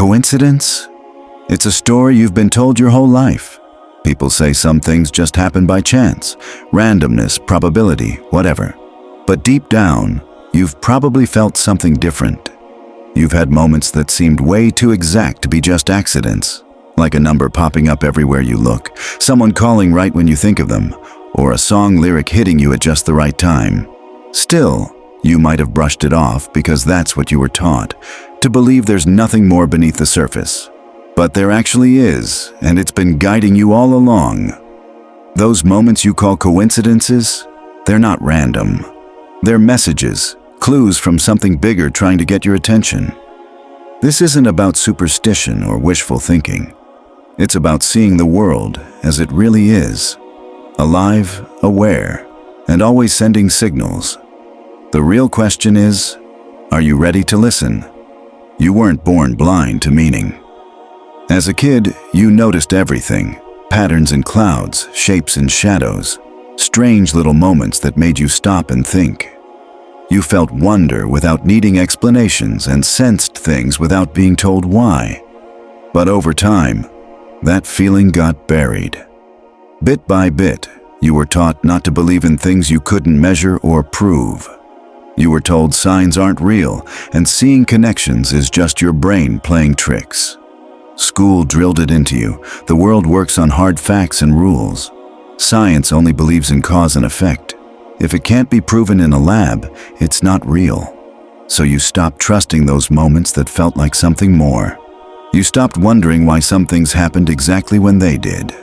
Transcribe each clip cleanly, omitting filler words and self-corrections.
Coincidence? It's a story you've been told your whole life. People say some things just happen by chance, randomness, probability, whatever. But deep down, you've probably felt something different. You've had moments that seemed way too exact to be just accidents, like a number popping up everywhere you look, someone calling right when you think of them, or a song lyric hitting you at just the right time. Still, you might have brushed it off because that's what you were taught, to believe there's nothing more beneath the surface. But there actually is, and it's been guiding you all along. Those moments you call coincidences, they're not random. They're messages, clues from something bigger trying to get your attention. This isn't about superstition or wishful thinking. It's about seeing the world as it really is, alive, aware, and always sending signals. The real question is, are you ready to listen? You weren't born blind to meaning. As a kid, you noticed everything, patterns in clouds, shapes in shadows, strange little moments that made you stop and think. You felt wonder without needing explanations and sensed things without being told why. But over time, that feeling got buried. Bit by bit, you were taught not to believe in things you couldn't measure or prove. You were told signs aren't real, and seeing connections is just your brain playing tricks. School drilled it into you. The world works on hard facts and rules. Science only believes in cause and effect. If it can't be proven in a lab, it's not real. So you stopped trusting those moments that felt like something more. You stopped wondering why some things happened exactly when they did.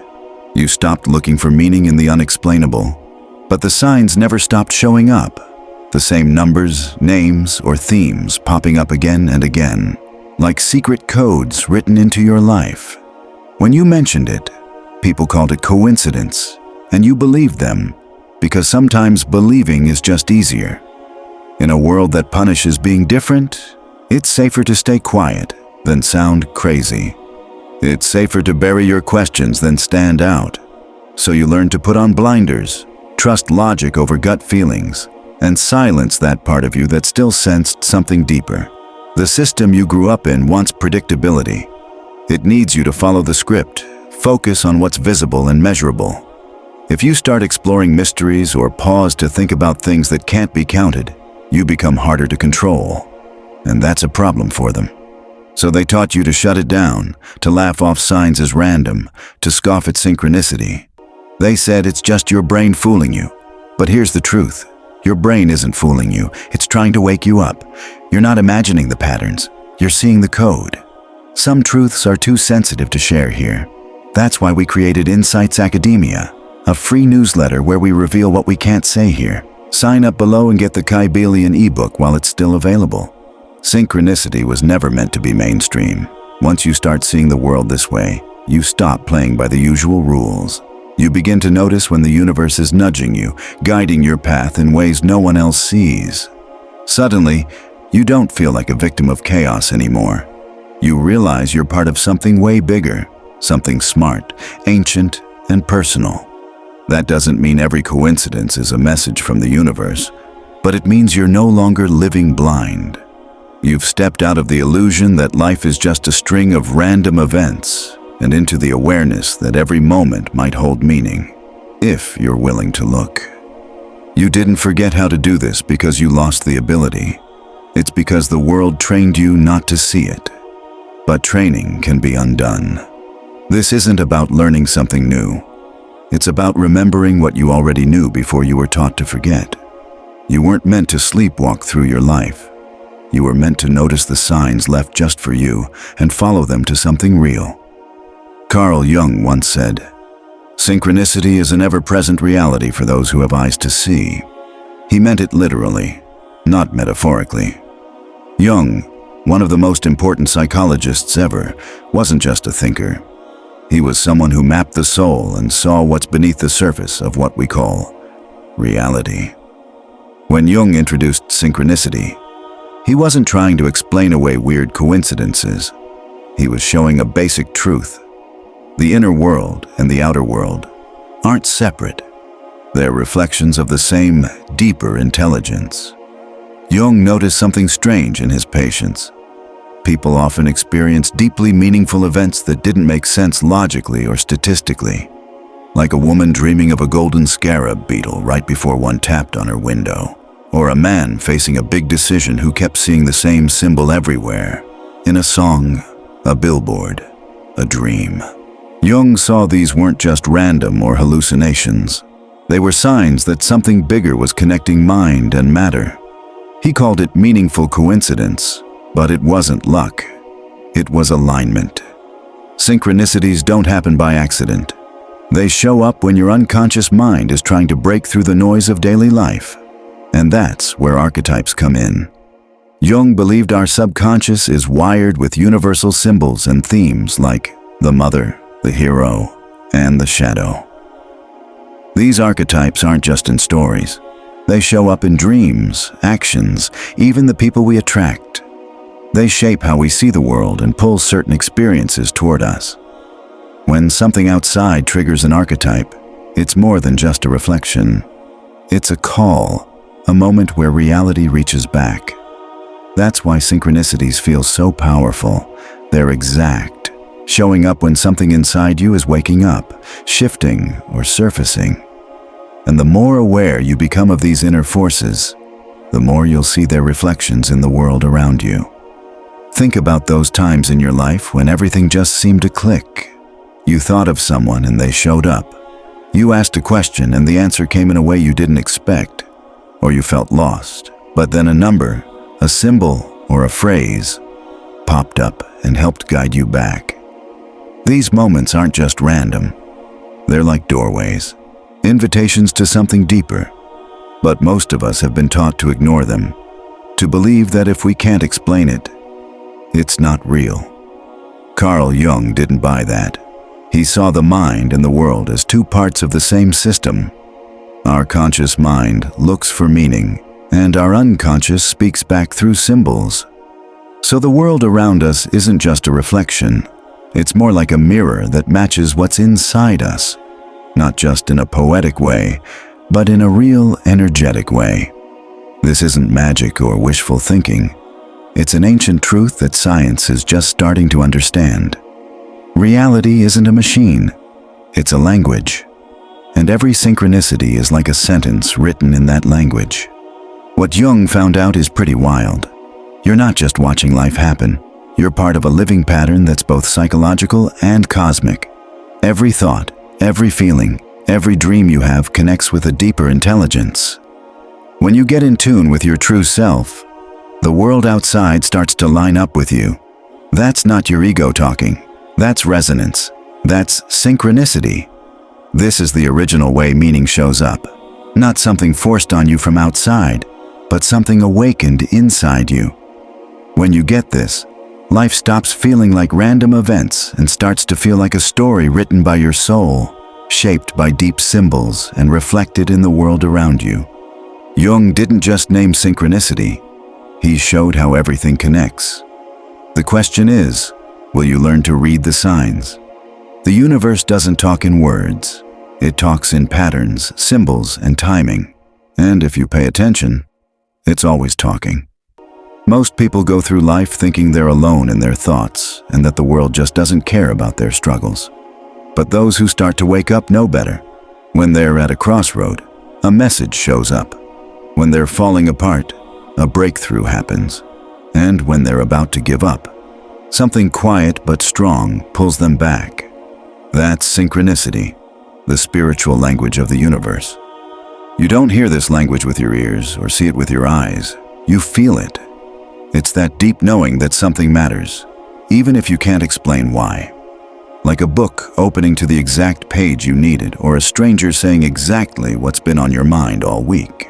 You stopped looking for meaning in the unexplainable. But the signs never stopped showing up. The same numbers, names, or themes popping up again and again, like secret codes written into your life. When you mentioned it, people called it coincidence, and you believed them, because sometimes believing is just easier. In a world that punishes being different, it's safer to stay quiet than sound crazy. It's safer to bury your questions than stand out. So you learn to put on blinders, trust logic over gut feelings, and silence that part of you that still sensed something deeper. The system you grew up in wants predictability. It needs you to follow the script, focus on what's visible and measurable. If you start exploring mysteries or pause to think about things that can't be counted, you become harder to control. And that's a problem for them. So they taught you to shut it down, to laugh off signs as random, to scoff at synchronicity. They said it's just your brain fooling you. But here's the truth. Your brain isn't fooling you. It's trying to wake you up. You're not imagining the patterns. You're seeing the code. Some truths are too sensitive to share here. That's why we created Insights Academia, a free newsletter where we reveal what we can't say here. Sign up below and get the Kybalion ebook while it's still available. Synchronicity was never meant to be mainstream. Once you start seeing the world this way, you stop playing by the usual rules. You begin to notice when the universe is nudging you, guiding your path in ways no one else sees. Suddenly, you don't feel like a victim of chaos anymore. You realize you're part of something way bigger, something smart, ancient, and personal. That doesn't mean every coincidence is a message from the universe, but it means you're no longer living blind. You've stepped out of the illusion that life is just a string of random events and into the awareness that every moment might hold meaning, if you're willing to look. You didn't forget how to do this because you lost the ability. It's because the world trained you not to see it. But training can be undone. This isn't about learning something new. It's about remembering what you already knew before you were taught to forget. You weren't meant to sleepwalk through your life. You were meant to notice the signs left just for you and follow them to something real. Carl Jung once said, "Synchronicity is an ever-present reality for those who have eyes to see." He meant it literally, not metaphorically. Jung, one of the most important psychologists ever, wasn't just a thinker. He was someone who mapped the soul and saw what's beneath the surface of what we call reality. When Jung introduced synchronicity, he wasn't trying to explain away weird coincidences. He was showing a basic truth. The inner world and the outer world aren't separate. They're reflections of the same, deeper intelligence. Jung noticed something strange in his patients. people often experience deeply meaningful events that didn't make sense logically or statistically, like a woman dreaming of a golden scarab beetle right before one tapped on her window, or a man facing a big decision who kept seeing the same symbol everywhere, in a song, a billboard, a dream. Jung saw these weren't just random or hallucinations. They were signs that something bigger was connecting mind and matter. He called it meaningful coincidence, but it wasn't luck. It was alignment. Synchronicities don't happen by accident. They show up when your unconscious mind is trying to break through the noise of daily life. And that's where archetypes come in. Jung believed our subconscious is wired with universal symbols and themes like the mother, the hero, and the shadow. These archetypes aren't just in stories. They show up in dreams, actions, even the people we attract. They shape how we see the world and pull certain experiences toward us. When something outside triggers an archetype, it's more than just a reflection. It's a call, a moment where reality reaches back. That's why synchronicities feel so powerful. They're exact, showing up when something inside you is waking up, shifting, or surfacing. And the more aware you become of these inner forces, the more you'll see their reflections in the world around you. Think about those times in your life when everything just seemed to click. You thought of someone and they showed up. You asked a question and the answer came in a way you didn't expect. Or you felt lost, but then a number, a symbol, or a phrase popped up and helped guide you back. These moments aren't just random. They're like doorways, invitations to something deeper. But most of us have been taught to ignore them, to believe that if we can't explain it, it's not real. Carl Jung didn't buy that. He saw the mind and the world as two parts of the same system. Our conscious mind looks for meaning, and our unconscious speaks back through symbols. So the world around us isn't just a reflection. It's more like a mirror that matches what's inside us, not just in a poetic way, but in a real energetic way. This isn't magic or wishful thinking. It's an ancient truth that science is just starting to understand. Reality isn't a machine. It's a language. And every synchronicity is like a sentence written in that language. What Jung found out is pretty wild. You're not just watching life happen. You're part of a living pattern that's both psychological and cosmic. Every thought, every feeling, every dream you have connects with a deeper intelligence. When you get in tune with your true self, the world outside starts to line up with you. That's not your ego talking. That's resonance. That's synchronicity. This is the original way meaning shows up. Not something forced on you from outside, but something awakened inside you. When you get this, life stops feeling like random events and starts to feel like a story written by your soul, shaped by deep symbols and reflected in the world around you. Jung didn't just name synchronicity. He showed how everything connects. The question is, will you learn to read the signs? The universe doesn't talk in words. It talks in patterns, symbols, and timing. And if you pay attention, it's always talking. Most people go through life thinking they're alone in their thoughts and that the world just doesn't care about their struggles. But those who start to wake up know better. When they're at a crossroad, a message shows up. When they're falling apart, a breakthrough happens. And when they're about to give up, something quiet but strong pulls them back. That's synchronicity, the spiritual language of the universe. You don't hear this language with your ears or see it with your eyes. You feel it. It's that deep knowing that something matters, even if you can't explain why. Like a book opening to the exact page you needed, or a stranger saying exactly what's been on your mind all week.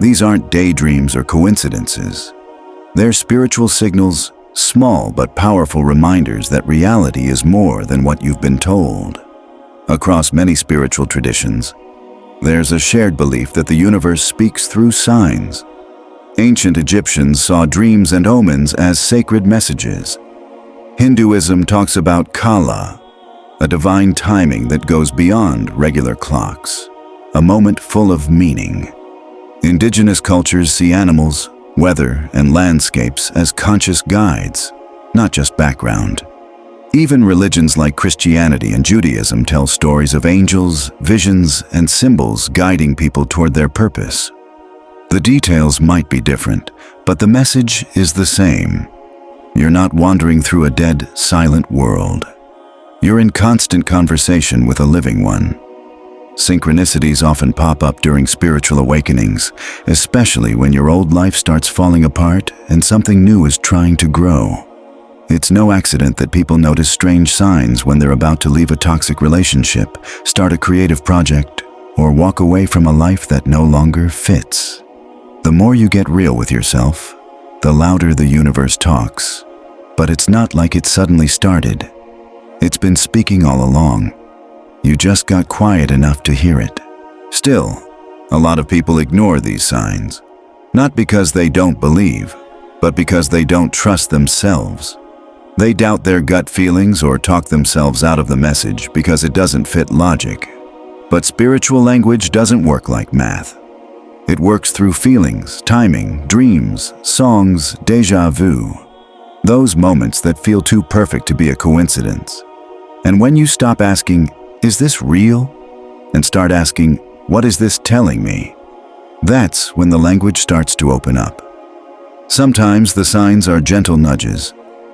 These aren't daydreams or coincidences. They're spiritual signals, small but powerful reminders that reality is more than what you've been told. Across many spiritual traditions, there's a shared belief that the universe speaks through signs. Ancient Egyptians saw dreams and omens as sacred messages. Hinduism talks about Kala, a divine timing that goes beyond regular clocks, a moment full of meaning. Indigenous cultures see animals, weather, and landscapes as conscious guides, not just background. Even religions like Christianity and Judaism tell stories of angels, visions, and symbols guiding people toward their purpose. The details might be different, but the message is the same. You're not wandering through a dead, silent world. You're in constant conversation with a living one. Synchronicities often pop up during spiritual awakenings, especially when your old life starts falling apart and something new is trying to grow. It's no accident that people notice strange signs when they're about to leave a toxic relationship, start a creative project, or walk away from a life that no longer fits. The more you get real with yourself, the louder the universe talks. But it's not like it suddenly started. It's been speaking all along. You just got quiet enough to hear it. Still, a lot of people ignore these signs. Not because they don't believe, but because they don't trust themselves. They doubt their gut feelings or talk themselves out of the message because it doesn't fit logic. But spiritual language doesn't work like math. It works through feelings, timing, dreams, songs, déjà vu. Those moments that feel too perfect to be a coincidence. And when you stop asking, "Is this real?" and start asking, "What is this telling me?" that's when the language starts to open up. Sometimes the signs are gentle nudges.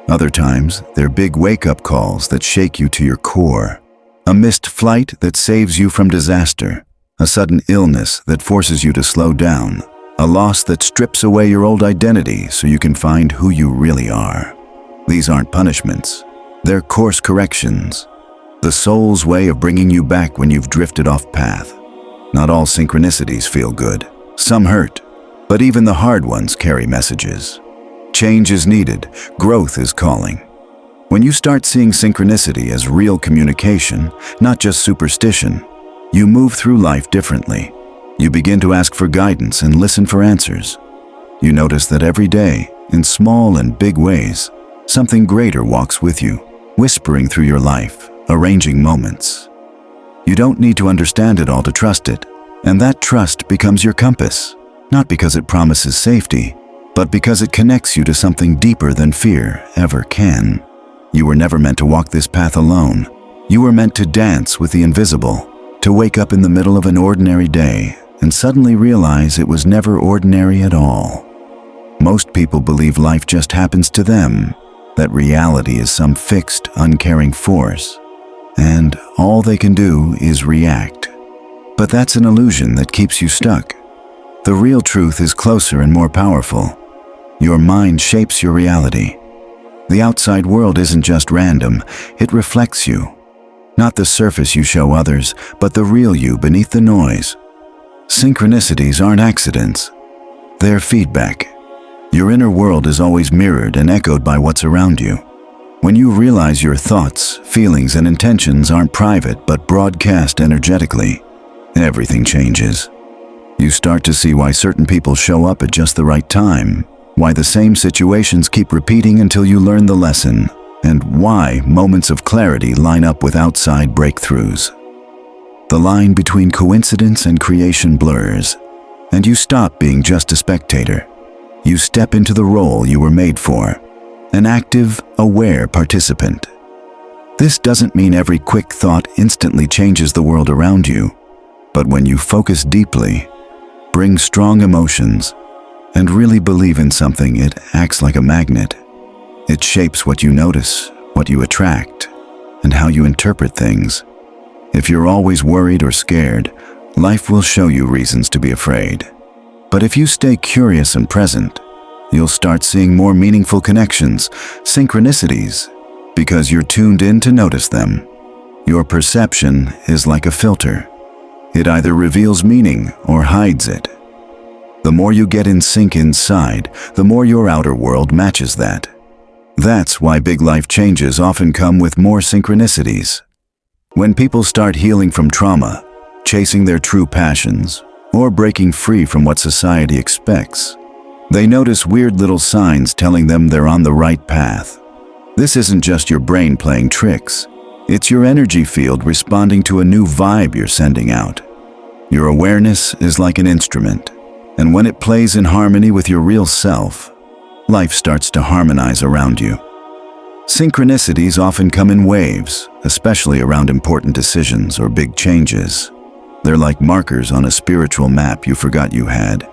Other times, they're big wake-up calls that shake you to your core. A missed flight that saves you from disaster. A sudden illness that forces you to slow down. A loss that strips away your old identity so you can find who you really are. These aren't punishments. They're course corrections. The soul's way of bringing you back when you've drifted off path. Not all synchronicities feel good. Some hurt. But even the hard ones carry messages. Change is needed. Growth is calling. When you start seeing synchronicity as real communication, not just superstition, you move through life differently. You begin to ask for guidance and listen for answers. You notice that every day, in small and big ways, something greater walks with you, whispering through your life, arranging moments. You don't need to understand it all to trust it, and that trust becomes your compass, not because it promises safety, but because it connects you to something deeper than fear ever can. You were never meant to walk this path alone. You were meant to dance with the invisible, to wake up in the middle of an ordinary day and suddenly realize it was never ordinary at all. Most people believe life just happens to them, that reality is some fixed, uncaring force, and all they can do is react. But that's an illusion that keeps you stuck. The real truth is closer and more powerful. Your mind shapes your reality. The outside world isn't just random, it reflects you. Not the surface you show others, but the real you beneath the noise. Synchronicities aren't accidents. They're feedback. Your inner world is always mirrored and echoed by what's around you. When you realize your thoughts, feelings, and intentions aren't private but broadcast energetically, everything changes. You start to see why certain people show up at just the right time, why the same situations keep repeating until you learn the lesson, and why moments of clarity line up with outside breakthroughs. The line between coincidence and creation blurs, and you stop being just a spectator. You step into the role you were made for, an active, aware participant. This doesn't mean every quick thought instantly changes the world around you, but when you focus deeply, bring strong emotions, and really believe in something, it acts like a magnet. It shapes what you notice, what you attract, and how you interpret things. If you're always worried or scared, life will show you reasons to be afraid. But if you stay curious and present, you'll start seeing more meaningful connections, synchronicities, because you're tuned in to notice them. Your perception is like a filter. It either reveals meaning or hides it. The more you get in sync inside, the more your outer world matches that. That's why big life changes often come with more synchronicities. When people start healing from trauma, chasing their true passions, or breaking free from what society expects, they notice weird little signs telling them they're on the right path. This isn't just your brain playing tricks. It's your energy field responding to a new vibe you're sending out. Your awareness is like an instrument, and when it plays in harmony with your real self, life starts to harmonize around you. Synchronicities often come in waves, especially around important decisions or big changes. They're like markers on a spiritual map you forgot you had.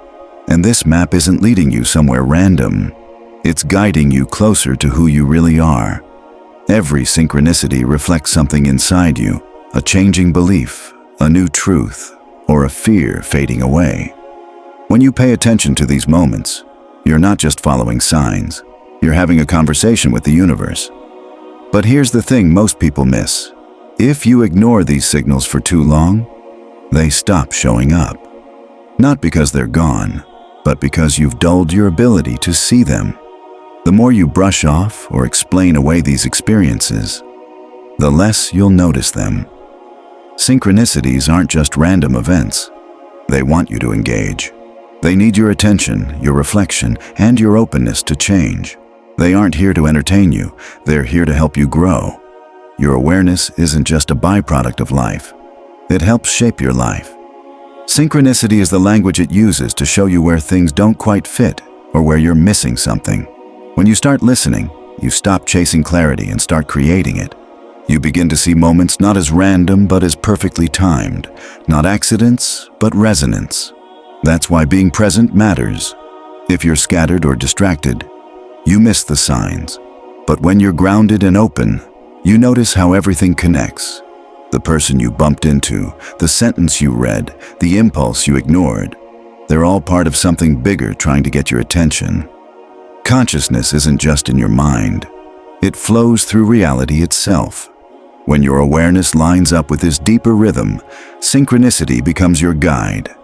And this map isn't leading you somewhere random. It's guiding you closer to who you really are. Every synchronicity reflects something inside you, a changing belief, a new truth, or a fear fading away. When you pay attention to these moments, you're not just following signs. You're having a conversation with the universe. But here's the thing most people miss. If you ignore these signals for too long, they stop showing up. Not because they're gone, but because you've dulled your ability to see them. The more you brush off or explain away these experiences, the less you'll notice them. Synchronicities aren't just random events. They want you to engage. They need your attention, your reflection, and your openness to change. They aren't here to entertain you. They're here to help you grow. Your awareness isn't just a byproduct of life. It helps shape your life. Synchronicity is the language it uses to show you where things don't quite fit or where you're missing something. When you start listening, you stop chasing clarity and start creating it. You begin to see moments not as random but as perfectly timed, not accidents but resonance. That's why being present matters. If you're scattered or distracted, you miss the signs. But when you're grounded and open, you notice how everything connects. The person you bumped into, the sentence you read, the impulse you ignored. They're all part of something bigger trying to get your attention. Consciousness isn't just in your mind. It flows through reality itself. When your awareness lines up with this deeper rhythm, synchronicity becomes your guide.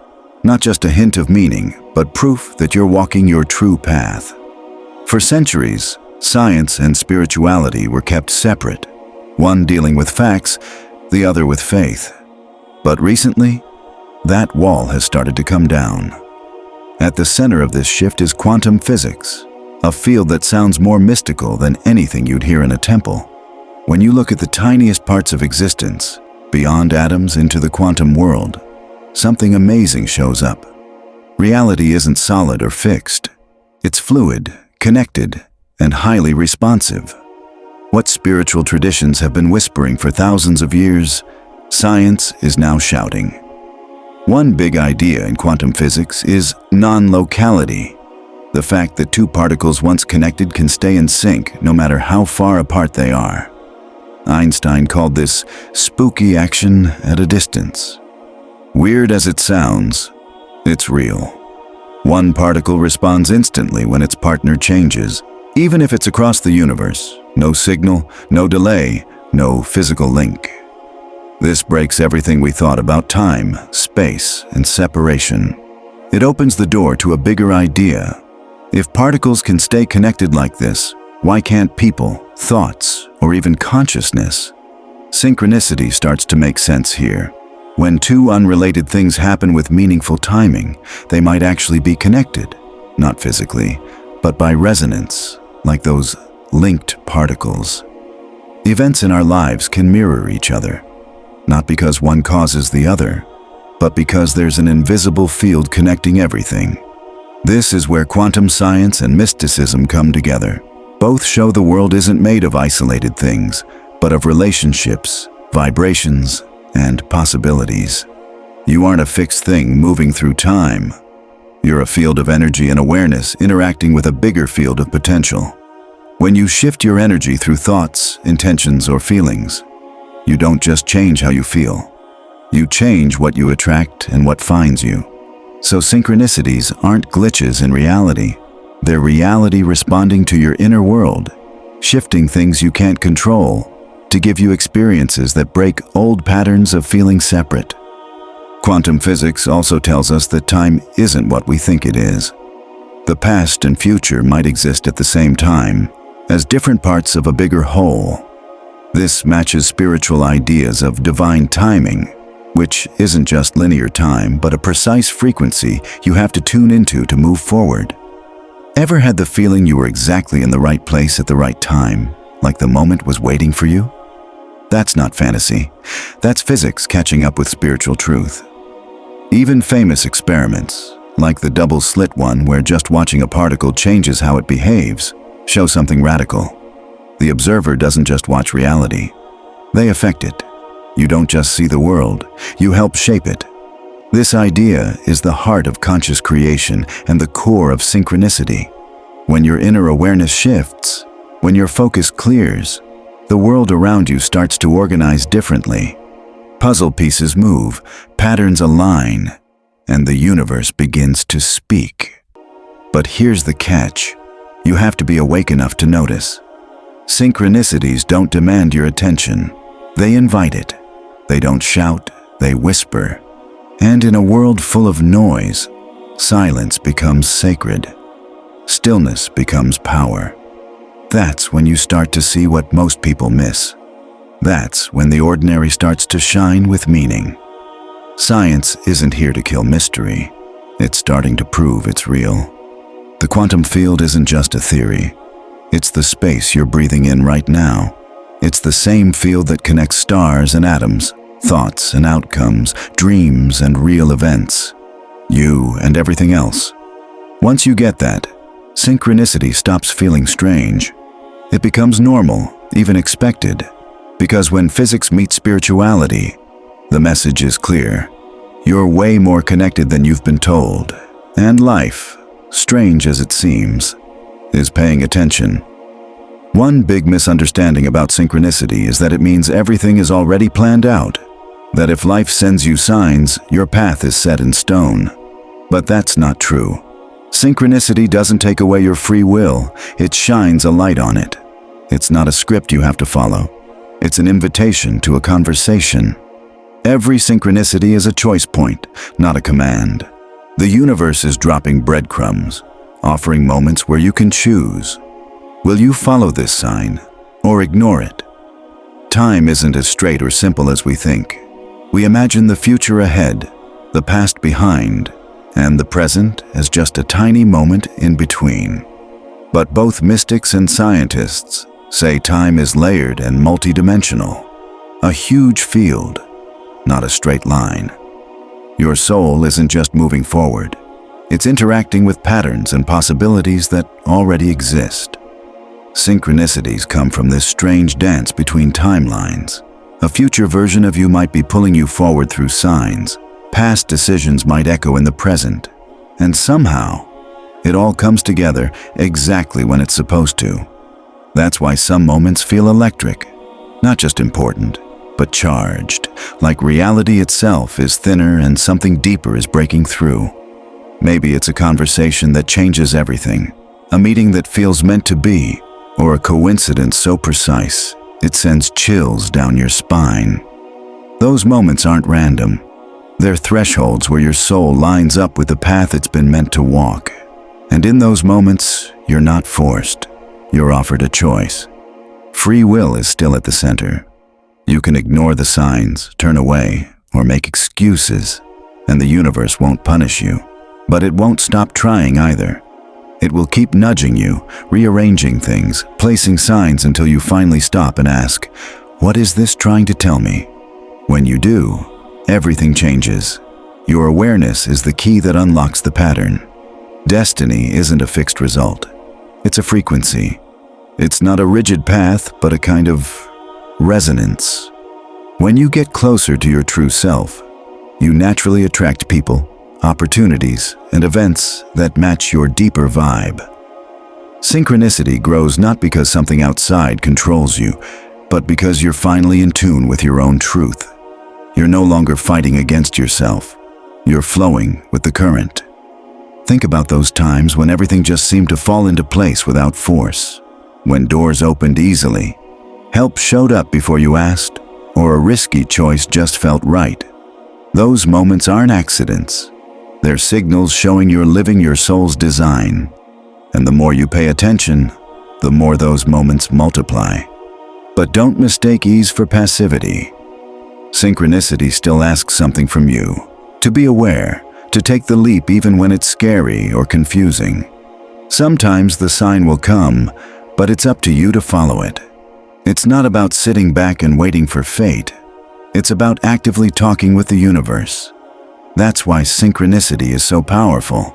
Not just a hint of meaning, but proof that you're walking your true path. For centuries, science and spirituality were kept separate, one dealing with facts, the other with faith. But recently, that wall has started to come down. At the center of this shift is quantum physics, a field that sounds more mystical than anything you'd hear in a temple. When you look at the tiniest parts of existence, beyond atoms into the quantum world, something amazing shows up. Reality isn't solid or fixed. It's fluid, connected, and highly responsive. What spiritual traditions have been whispering for thousands of years, science is now shouting. One big idea in quantum physics is non-locality. The fact that two particles once connected can stay in sync no matter how far apart they are. Einstein called this spooky action at a distance. Weird as it sounds, it's real. One particle responds instantly when its partner changes, even if it's across the universe. No signal, no delay, no physical link. This breaks everything we thought about time, space, and separation. It opens the door to a bigger idea. If particles can stay connected like this, why can't people, thoughts, or even consciousness? Synchronicity starts to make sense here. When two unrelated things happen with meaningful timing, they might actually be connected, not physically, but by resonance, like those linked particles. Events in our lives can mirror each other, not because one causes the other, but because there's an invisible field connecting everything. This is where quantum science and mysticism come together. Both show the world isn't made of isolated things, but of relationships, vibrations, and possibilities. You aren't a fixed thing moving through time. You're a field of energy and awareness interacting with a bigger field of potential. When you shift your energy through thoughts, intentions, or feelings, you don't just change how you feel. You change what you attract and what finds you. So synchronicities aren't glitches in reality. They're reality responding to your inner world, shifting things you can't control to give you experiences that break old patterns of feeling separate. Quantum physics also tells us that time isn't what we think it is. The past and future might exist at the same time, as different parts of a bigger whole. This matches spiritual ideas of divine timing, which isn't just linear time, but a precise frequency you have to tune into to move forward. Ever had the feeling you were exactly in the right place at the right time, like the moment was waiting for you? That's not fantasy. That's physics catching up with spiritual truth. Even famous experiments, like the double-slit one where just watching a particle changes how it behaves, show something radical. The observer doesn't just watch reality. They affect it. You don't just see the world, you help shape it. This idea is the heart of conscious creation and the core of synchronicity. When your inner awareness shifts, when your focus clears, the world around you starts to organize differently. Puzzle pieces move, patterns align, and the universe begins to speak. But here's the catch. You have to be awake enough to notice. Synchronicities don't demand your attention. They invite it. They don't shout, they whisper. And in a world full of noise, silence becomes sacred. Stillness becomes power. That's when you start to see what most people miss. That's when the ordinary starts to shine with meaning. Science isn't here to kill mystery. It's starting to prove it's real. The quantum field isn't just a theory. It's the space you're breathing in right now. It's the same field that connects stars and atoms, thoughts and outcomes, dreams and real events. You and everything else. Once you get that, synchronicity stops feeling strange. It becomes normal, even expected. Because when physics meets spirituality, the message is clear. You're way more connected than you've been told. And life, strange as it seems, is paying attention. One big misunderstanding about synchronicity is that it means everything is already planned out. That if life sends you signs, your path is set in stone. But that's not true. Synchronicity doesn't take away your free will, it shines a light on it. It's not a script you have to follow. It's an invitation to a conversation. Every synchronicity is a choice point, not a command. The universe is dropping breadcrumbs, offering moments where you can choose. Will you follow this sign, or ignore it? Time isn't as straight or simple as we think. We imagine the future ahead, the past behind, and the present as just a tiny moment in between. But both mystics and scientists say time is layered and multidimensional, a huge field, not a straight line. Your soul isn't just moving forward, it's interacting with patterns and possibilities that already exist. Synchronicities come from this strange dance between timelines. A future version of you might be pulling you forward through signs. Past decisions might echo in the present. And somehow, it all comes together exactly when it's supposed to. That's why some moments feel electric. Not just important, but charged. Like reality itself is thinner and something deeper is breaking through. Maybe it's a conversation that changes everything. A meeting that feels meant to be. Or a coincidence so precise, it sends chills down your spine. Those moments aren't random. They're thresholds where your soul lines up with the path it's been meant to walk. And in those moments, you're not forced. You're offered a choice. Free will is still at the center. You can ignore the signs, turn away, or make excuses, and the universe won't punish you. But it won't stop trying either. It will keep nudging you, rearranging things, placing signs until you finally stop and ask, what is this trying to tell me? When you do, everything changes. Your awareness is the key that unlocks the pattern. Destiny isn't a fixed result. It's a frequency. It's not a rigid path, but a kind of resonance. When you get closer to your true self, you naturally attract people, opportunities, and events that match your deeper vibe. Synchronicity grows not because something outside controls you, but because you're finally in tune with your own truth. You're no longer fighting against yourself. You're flowing with the current. Think about those times when everything just seemed to fall into place without force, when doors opened easily, help showed up before you asked, or a risky choice just felt right. Those moments aren't accidents. They're signals showing you're living your soul's design. And the more you pay attention, the more those moments multiply. But don't mistake ease for passivity. Synchronicity still asks something from you. To be aware, to take the leap even when it's scary or confusing. Sometimes the sign will come, but it's up to you to follow it. It's not about sitting back and waiting for fate. It's about actively talking with the universe. That's why synchronicity is so powerful.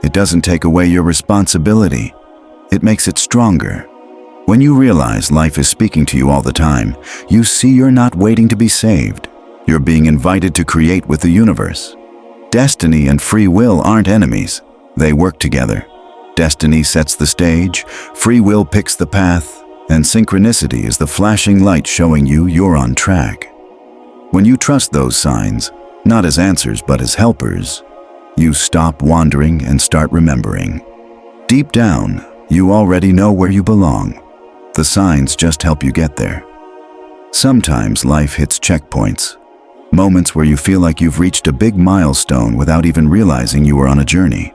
It doesn't take away your responsibility. It makes it stronger. When you realize life is speaking to you all the time, you see you're not waiting to be saved. You're being invited to create with the universe. Destiny and free will aren't enemies. They work together. Destiny sets the stage, free will picks the path, and synchronicity is the flashing light showing you you're on track. When you trust those signs, not as answers but as helpers, you stop wandering and start remembering. Deep down, you already know where you belong. The signs just help you get there. Sometimes life hits checkpoints, moments where you feel like you've reached a big milestone without even realizing you were on a journey.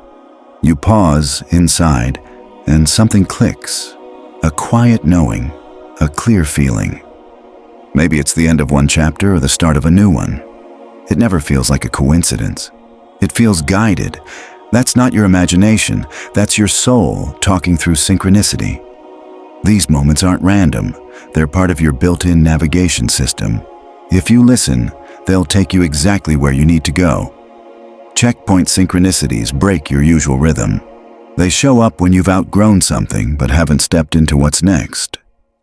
You pause inside, and something clicks. A quiet knowing, a clear feeling. Maybe it's the end of one chapter or the start of a new one. It never feels like a coincidence. It feels guided. That's not your imagination, that's your soul talking through synchronicity. These moments aren't random, they're part of your built-in navigation system. If you listen, they'll take you exactly where you need to go. Checkpoint synchronicities break your usual rhythm. They show up when you've outgrown something but haven't stepped into what's next.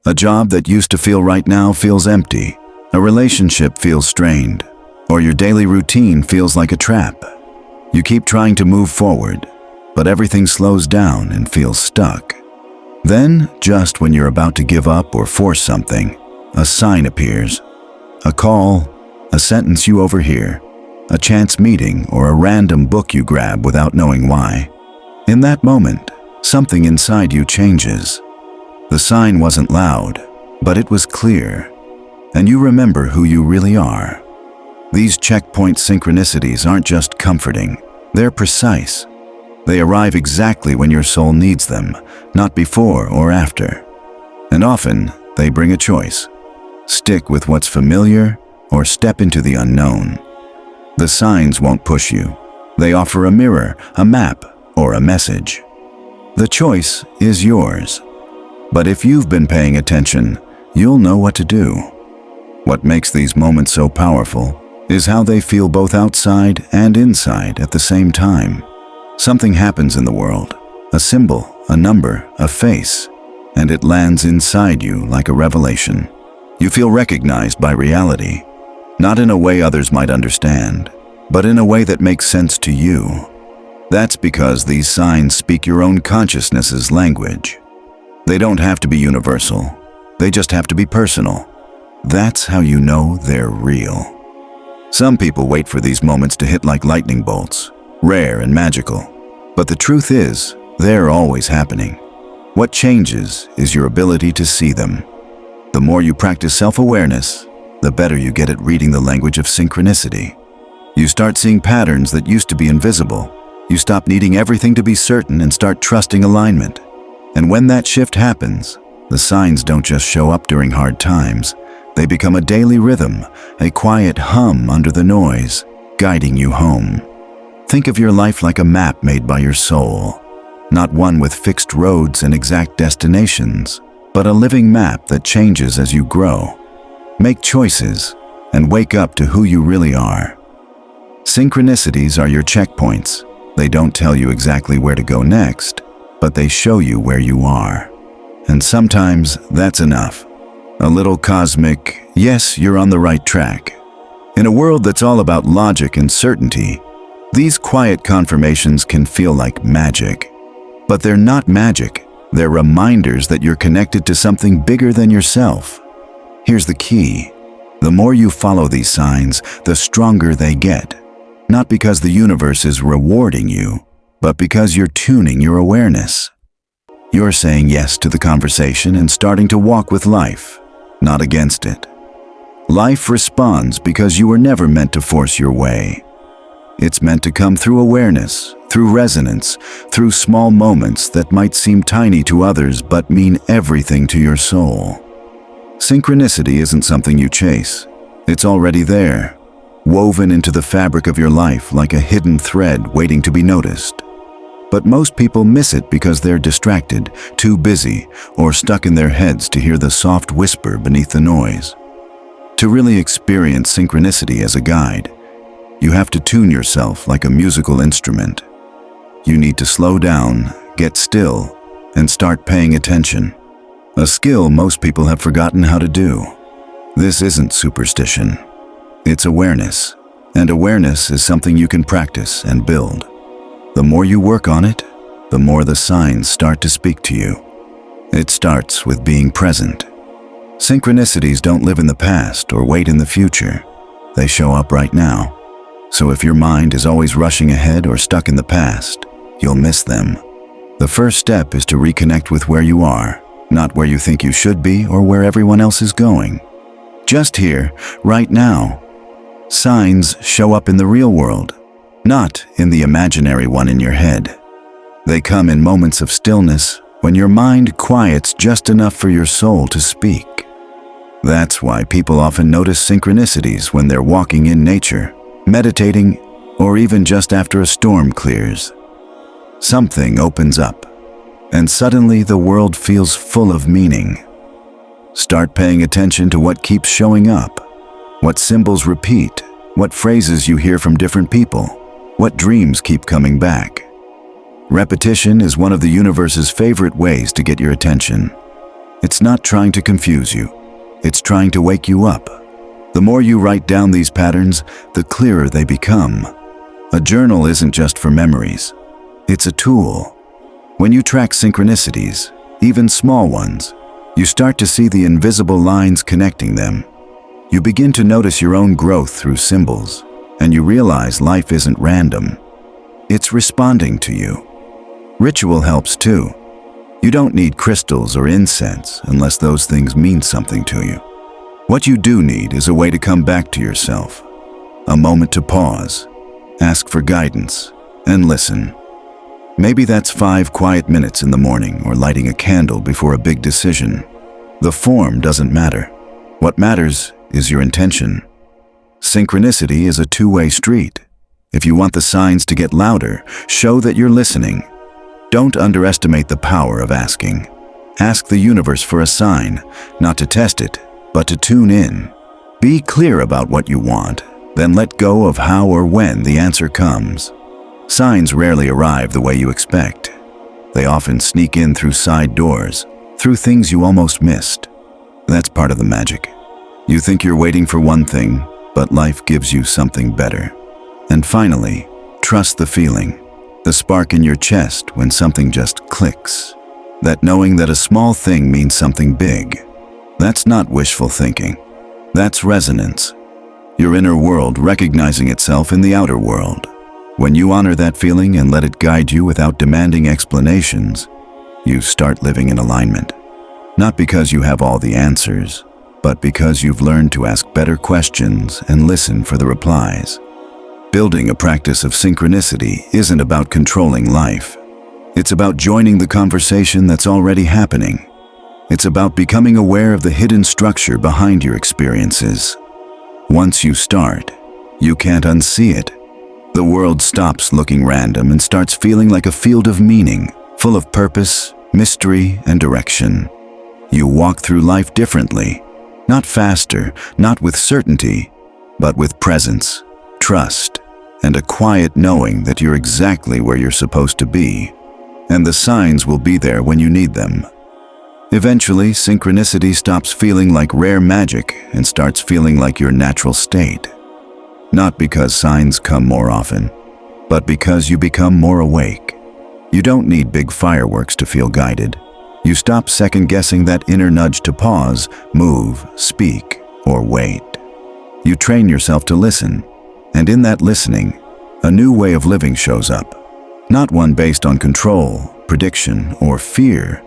A job that used to feel right now feels empty. A relationship feels strained. Or your daily routine feels like a trap. You keep trying to move forward, but everything slows down and feels stuck. Then, just when you're about to give up or force something, a sign appears. A call, a sentence you overhear, a chance meeting, or a random book you grab without knowing why. In that moment, something inside you changes. The sign wasn't loud, but it was clear, and you remember who you really are. These checkpoint synchronicities aren't just comforting, they're precise. They arrive exactly when your soul needs them, not before or after. And often, they bring a choice. Stick with what's familiar or step into the unknown. The signs won't push you. They offer a mirror, a map, or a message. The choice is yours. But if you've been paying attention, you'll know what to do. What makes these moments so powerful is how they feel both outside and inside at the same time. Something happens in the world, a symbol, a number, a face, and it lands inside you like a revelation. You feel recognized by reality, not in a way others might understand, but in a way that makes sense to you. That's because these signs speak your own consciousness's language. They don't have to be universal, they just have to be personal. That's how you know they're real. Some people wait for these moments to hit like lightning bolts, rare and magical. But the truth is, they're always happening. What changes is your ability to see them. The more you practice self-awareness, the better you get at reading the language of synchronicity. You start seeing patterns that used to be invisible. You stop needing everything to be certain and start trusting alignment. And when that shift happens, the signs don't just show up during hard times. They become a daily rhythm, a quiet hum under the noise, guiding you home. Think of your life like a map made by your soul, not one with fixed roads and exact destinations, but a living map that changes as you grow. Make choices and wake up to who you really are. Synchronicities are your checkpoints. They don't tell you exactly where to go next, but they show you where you are. And sometimes that's enough. A little cosmic, yes, you're on the right track. In a world that's all about logic and certainty, these quiet confirmations can feel like magic. But they're not magic. They're reminders that you're connected to something bigger than yourself. Here's the key. The more you follow these signs, the stronger they get. Not because the universe is rewarding you, but because you're tuning your awareness. You're saying yes to the conversation and starting to walk with life, not against it. Life responds because you were never meant to force your way. It's meant to come through awareness, through resonance, through small moments that might seem tiny to others but mean everything to your soul. Synchronicity isn't something you chase. It's already there, woven into the fabric of your life like a hidden thread waiting to be noticed. But most people miss it because they're distracted, too busy, or stuck in their heads to hear the soft whisper beneath the noise. To really experience synchronicity as a guide, you have to tune yourself like a musical instrument. You need to slow down, get still, and start paying attention. a skill most people have forgotten how to do. This isn't superstition. It's awareness, and awareness is something you can practice and build. The more you work on it, the more the signs start to speak to you. It starts with being present. Synchronicities don't live in the past or wait in the future. They show up right now. So if your mind is always rushing ahead or stuck in the past, you'll miss them. The first step is to reconnect with where you are, not where you think you should be or where everyone else is going. Just here, right now. Signs show up in the real world, not in the imaginary one in your head. They come in moments of stillness when your mind quiets just enough for your soul to speak. That's why people often notice synchronicities when they're walking in nature, meditating, or even just after a storm clears. Something opens up, and suddenly the world feels full of meaning. Start paying attention to what keeps showing up, what symbols repeat, what phrases you hear from different people, what dreams keep coming back. Repetition is one of the universe's favorite ways to get your attention. It's not trying to confuse you. It's trying to wake you up. The more you write down these patterns, the clearer they become. A journal isn't just for memories. It's a tool. When you track synchronicities, even small ones, you start to see the invisible lines connecting them. You begin to notice your own growth through symbols, and you realize life isn't random. It's responding to you. Ritual helps too. You don't need crystals or incense unless those things mean something to you. What you do need is a way to come back to yourself, a moment to pause, ask for guidance, and listen. Maybe that's 5 quiet minutes in the morning or lighting a candle before a big decision. The form doesn't matter. What matters is your intention. Synchronicity is a two-way street. If you want the signs to get louder, show that you're listening. Don't underestimate the power of asking. Ask the universe for a sign, not to test it, but to tune in. Be clear about what you want, then let go of how or when the answer comes. Signs rarely arrive the way you expect. They often sneak in through side doors, through things you almost missed. That's part of the magic. You think you're waiting for one thing, but life gives you something better. And finally, trust the feeling, the spark in your chest when something just clicks. That knowing that a small thing means something big. That's not wishful thinking. That's resonance. Your inner world recognizing itself in the outer world. When you honor that feeling and let it guide you without demanding explanations, you start living in alignment. Not because you have all the answers, but because you've learned to ask better questions and listen for the replies. Building a practice of synchronicity isn't about controlling life. It's about joining the conversation that's already happening. It's about becoming aware of the hidden structure behind your experiences. Once you start, you can't unsee it. The world stops looking random and starts feeling like a field of meaning, full of purpose, mystery, and direction. You walk through life differently, not faster, not with certainty, but with presence, trust, and a quiet knowing that you're exactly where you're supposed to be, and the signs will be there when you need them. Eventually, synchronicity stops feeling like rare magic and starts feeling like your natural state. Not because signs come more often, but because you become more awake. You don't need big fireworks to feel guided. You stop second-guessing that inner nudge to pause, move, speak, or wait. You train yourself to listen, and in that listening, a new way of living shows up. Not one based on control, prediction, or fear,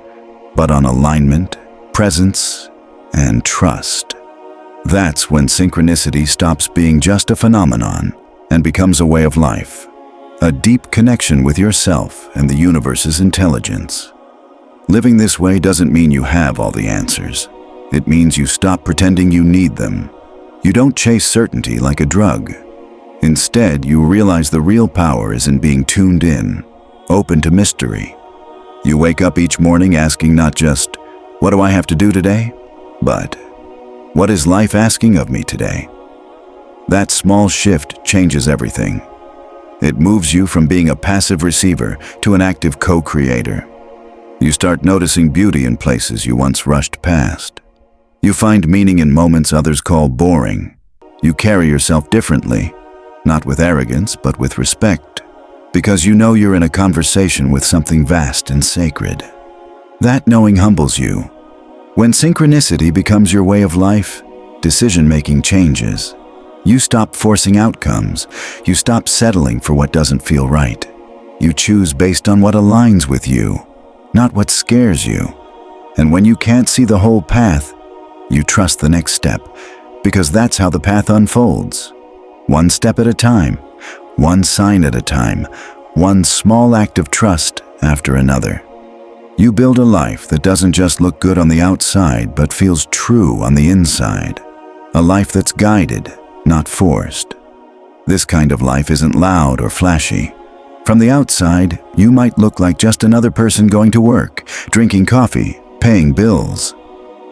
but on alignment, presence, and trust. That's when synchronicity stops being just a phenomenon and becomes a way of life, a deep connection with yourself and the universe's intelligence. Living this way doesn't mean you have all the answers. It means you stop pretending you need them. You don't chase certainty like a drug. Instead, you realize the real power is in being tuned in, open to mystery. You wake up each morning asking not just, "What do I have to do today?" but, "What is life asking of me today?" That small shift changes everything. It moves you from being a passive receiver to an active co-creator. You start noticing beauty in places you once rushed past. You find meaning in moments others call boring. You carry yourself differently, not with arrogance, but with respect, because you know you're in a conversation with something vast and sacred. That knowing humbles you. When synchronicity becomes your way of life, decision-making changes. You stop forcing outcomes. You stop settling for what doesn't feel right. You choose based on what aligns with you, not what scares you. And when you can't see the whole path, you trust the next step, because that's how the path unfolds. One step at a time, one sign at a time, one small act of trust after another. You build a life that doesn't just look good on the outside, but feels true on the inside. A life that's guided, not forced. This kind of life isn't loud or flashy. From the outside, you might look like just another person going to work, drinking coffee, paying bills.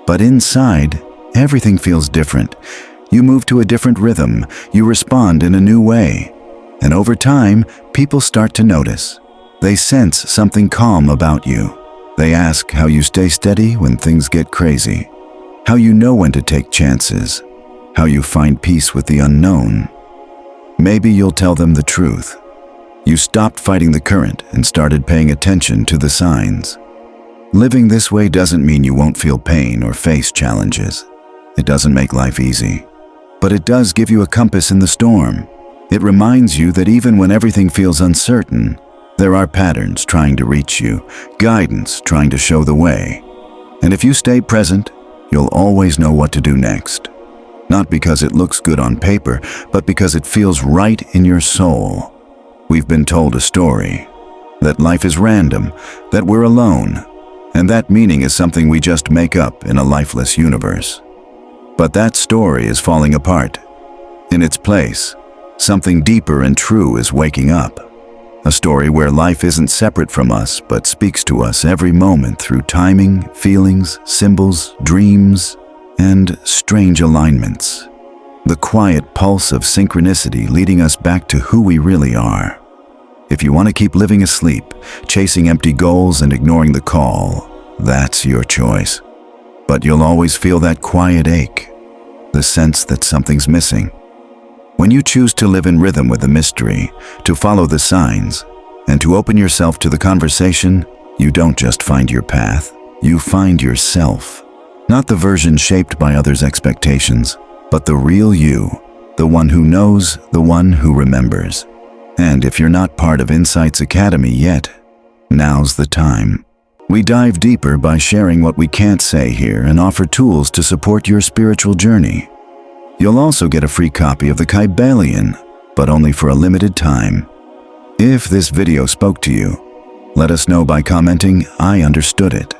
But inside, everything feels different. You move to a different rhythm. You respond in a new way. And over time, people start to notice. They sense something calm about you. They ask how you stay steady when things get crazy, how you know when to take chances, how you find peace with the unknown. Maybe you'll tell them the truth. You stopped fighting the current and started paying attention to the signs. Living this way doesn't mean you won't feel pain or face challenges. It doesn't make life easy. But it does give you a compass in the storm. It reminds you that even when everything feels uncertain, there are patterns trying to reach you, guidance trying to show the way. And if you stay present, you'll always know what to do next. Not because it looks good on paper, but because it feels right in your soul. We've been told a story, that life is random, that we're alone, and that meaning is something we just make up in a lifeless universe. But that story is falling apart. In its place, something deeper and true is waking up. A story where life isn't separate from us, but speaks to us every moment through timing, feelings, symbols, dreams, and strange alignments. The quiet pulse of synchronicity leading us back to who we really are. If you want to keep living asleep, chasing empty goals and ignoring the call, that's your choice. But you'll always feel that quiet ache, the sense that something's missing. When you choose to live in rhythm with the mystery, to follow the signs, and to open yourself to the conversation, you don't just find your path, you find yourself. Not the version shaped by others' expectations, but the real you, the one who knows, the one who remembers. And if you're not part of Insight's Academy yet, now's the time. We dive deeper by sharing what we can't say here and offer tools to support your spiritual journey. You'll also get a free copy of the Kybalion, but only for a limited time. If this video spoke to you, let us know by commenting, "I understood it."